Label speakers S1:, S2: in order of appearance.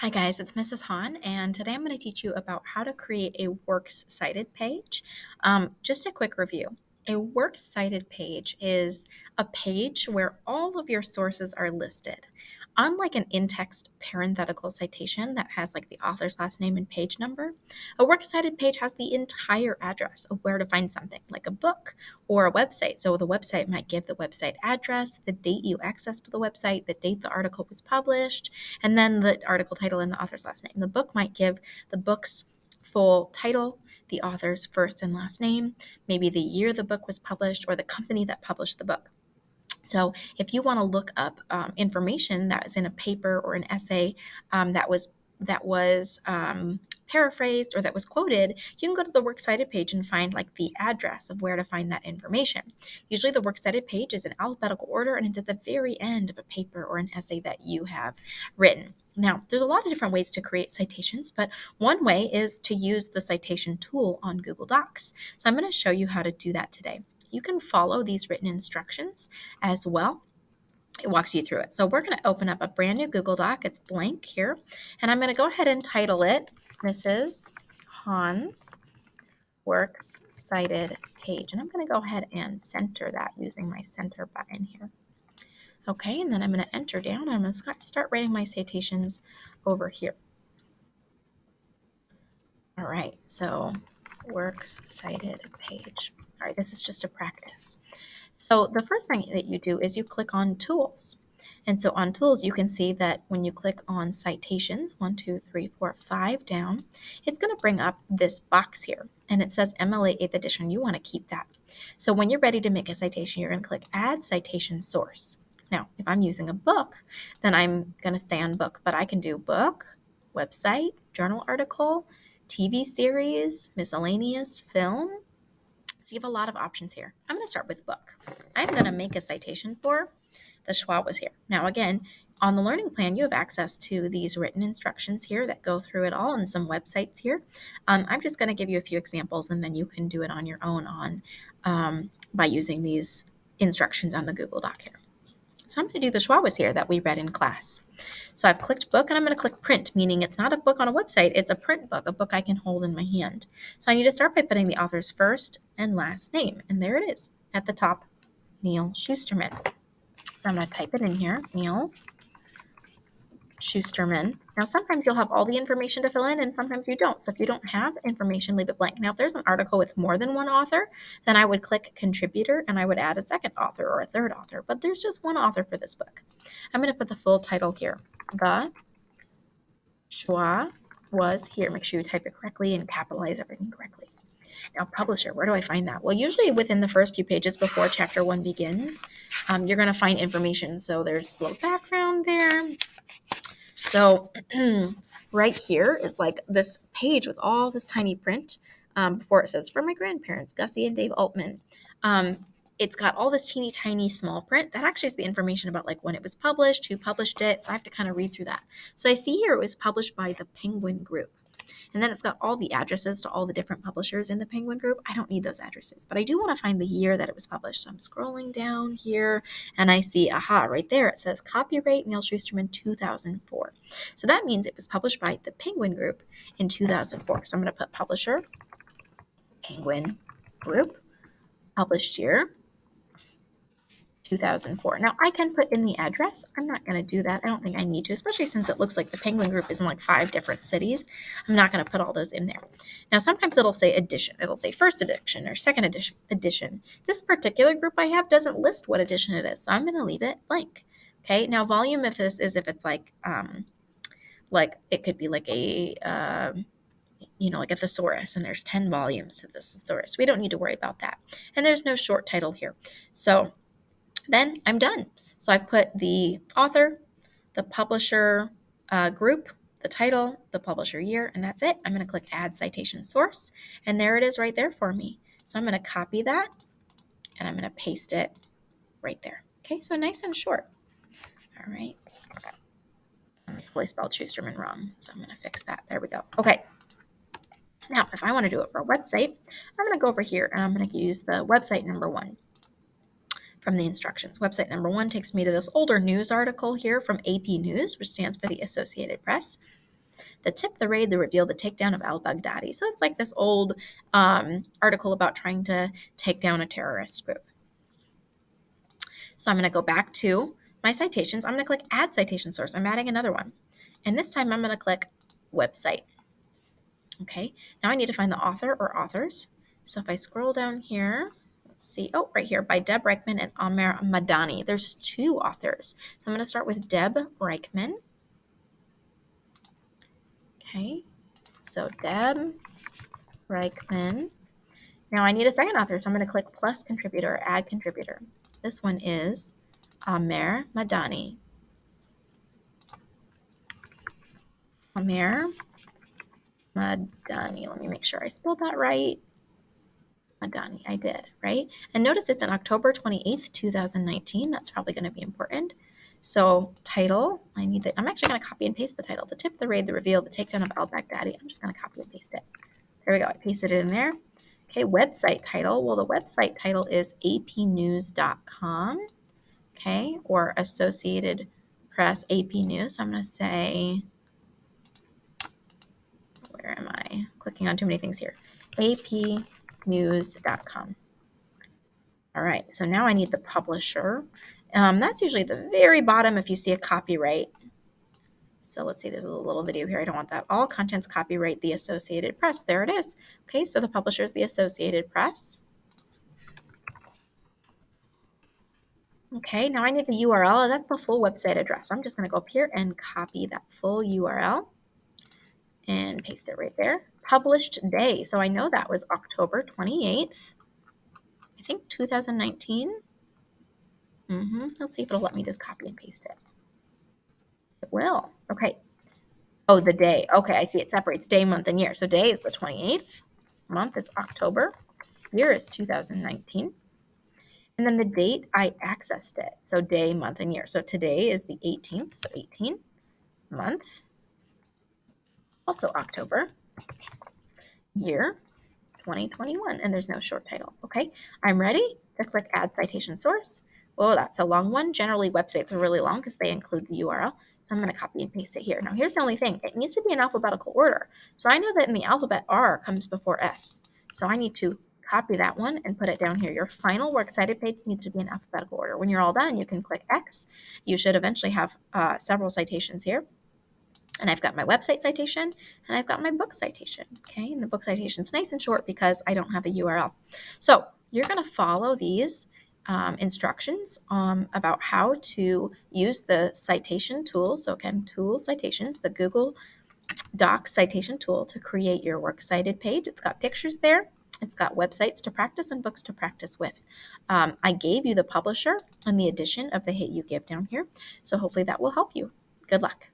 S1: Hi guys, it's Mrs. Han, and today I'm going to teach you about how to create a works cited page. Just a quick review. A works cited page is a page where all of your sources are listed. Unlike an in-text parenthetical citation that has like the author's last name and page number, a works cited page has the entire address of where to find something, like a book or a website. So the website might give the website address, the date you accessed the website, the date the article was published, and then the article title and the author's last name. The book might give the book's full title, the author's first and last name, maybe the year the book was published, or the company that published the book. So if you want to look up information that is in a paper or an essay that was paraphrased or that was quoted, you can go to the works cited page and find like the address of where to find that information. Usually the works cited page is in alphabetical order and it's at the very end of a paper or an essay that you have written. Now, there's a lot of different ways to create citations, but one way is to use the citation tool on Google Docs. So I'm going to show you how to do that today. You can follow these written instructions as well. It walks you through it. So we're going to open up a brand new Google Doc. It's blank here. And I'm going to go ahead and title it Mrs. Hans Works Cited Page. And I'm going to go ahead and center that using my center button here. Okay, and then I'm going to enter down. I'm going to start writing my citations over here. All right, so works cited page. All right, this is just a practice. So the first thing that you do is you click on Tools. And so on Tools, you can see that when you click on Citations, 1, 2, 3, 4, 5 down, it's going to bring up this box here. And it says MLA 8th edition. You want to keep that. So when you're ready to make a citation, you're going to click Add Citation Source. Now, if I'm using a book, then I'm going to stay on book. But I can do book, website, journal article, TV series, miscellaneous, film. So you have a lot of options here. I'm going to start with book. I'm going to make a citation for The Schwa Was Here. Now, again, on the learning plan, you have access to these written instructions here that go through it all and some websites here. I'm just going to give you a few examples, and then you can do it on your own by using these instructions on the Google Doc here. So I'm going to do The Schwa Was Here that we read in class. So I've clicked book and I'm going to click print, meaning it's not a book on a website, it's a print book, a book I can hold in my hand. So I need to start by putting the author's first and last name. And there it is at the top, Neal Shusterman. So I'm going to type it in here, Neal Shusterman. Now, sometimes you'll have all the information to fill in and sometimes you don't. So if you don't have information, leave it blank. Now, if there's an article with more than one author, then I would click contributor and I would add a second author or a third author. But there's just one author for this book. I'm going to put the full title here. The Schwa Was Here. Make sure you type it correctly and capitalize everything correctly. Now, publisher, where do I find that? Well, usually within the first few pages before chapter 1 begins, you're going to find information. So there's a little background there. So right here is like this page with all this tiny print before it says, for my grandparents, Gussie and Dave Altman. It's got all this teeny tiny small print. That actually is the information about like when it was published, who published it. So I have to kind of read through that. So I see here it was published by the Penguin Group. And then it's got all the addresses to all the different publishers in the Penguin Group. I don't need those addresses, but I do want to find the year that it was published. So I'm scrolling down here and I see, aha, right there it says copyright Neal Shusterman 2004. So that means it was published by the Penguin Group in 2004. So I'm going to put publisher, Penguin Group, published year, 2004. Now, I can put in the address. I'm not going to do that. I don't think I need to, especially since it looks like the Penguin Group is in like 5 different cities. I'm not going to put all those in there. Now, sometimes it'll say edition. It'll say first edition or second edition. This particular group I have doesn't list what edition it is, so I'm going to leave it blank. Okay. Now, volume, if it's like it could be like a like a thesaurus, and there's 10 volumes to this thesaurus. We don't need to worry about that. And there's no short title here. So then I'm done. So I've put the author, the publisher group, the title, the publisher year, and that's it. I'm going to click Add Citation Source, and there it is right there for me. So I'm going to copy that, and I'm going to paste it right there. Okay, so nice and short. All right. I totally spelled Schusterman wrong, so I'm going to fix that. There we go. Okay. Now, if I want to do it for a website, I'm going to go over here, and I'm going to use the website number 1. From the instructions. Website number 1 takes me to this older news article here from AP News, which stands for the Associated Press. The tip, the raid, the reveal, the takedown of al-Baghdadi. So it's like this old article about trying to take down a terrorist group. So I'm going to go back to my citations. I'm going to click Add Citation Source. I'm adding another one. And this time I'm going to click Website. Okay, now I need to find the author or authors. So if I scroll down here, let's see. Oh, right here, by Deb Reichman and Amer Madani. There's 2 authors. So I'm going to start with Deb Reichman. Okay, so Deb Reichman. Now I need a second author, so I'm going to click plus contributor or add contributor. This one is Amer Madani. Amer Madani. Let me make sure I spelled that right. Madani, I did, right? And notice it's on October 28th, 2019. That's probably going to be important. So title, I'm actually going to copy and paste the title. The tip, the raid, the reveal, the takedown of al-Baghdadi. I'm just going to copy and paste it. There we go. I pasted it in there. Okay, website title. Well, the website title is apnews.com, okay, or Associated Press AP News. So I'm going to say, where am I? Clicking on too many things here. apnews.com. All right, so now I need the publisher. That's usually at the very bottom if you see a copyright. So let's see, there's a little video here. I don't want that. All contents copyright the Associated Press. There it is. Okay, so the publisher is the Associated Press. Okay, now I need the URL. That's the full website address. So I'm just going to go up here and copy that full URL and paste it right there. Published day. So I know that was October 28th, I think 2019. Let's see if it'll let me just copy and paste it. It will. Okay. Oh, the day. Okay, I see it separates day, month, and year. So day is the 28th. Month is October. Year is 2019. And then the date, I accessed it. So day, month, and year. So today is the 18th. So 18. Month. Also October. Year. 2021. And there's no short title. Okay, I'm ready to click Add Citation Source. Oh, that's a long one. Generally, websites are really long because they include the URL. So I'm going to copy and paste it here. Now, here's the only thing. It needs to be in alphabetical order. So I know that in the alphabet, R comes before S. So I need to copy that one and put it down here. Your final works cited page needs to be in alphabetical order. When you're all done, you can click X. You should eventually have several citations here. And I've got my website citation and I've got my book citation. Okay, and the book citation is nice and short because I don't have a URL. So you're going to follow these instructions about how to use the citation tool. So again, tool citations, the Google Doc Citation Tool to create your works cited page. It's got pictures there. It's got websites to practice and books to practice with. I gave you the publisher and the edition of the Hit You Give down here. So hopefully that will help you. Good luck.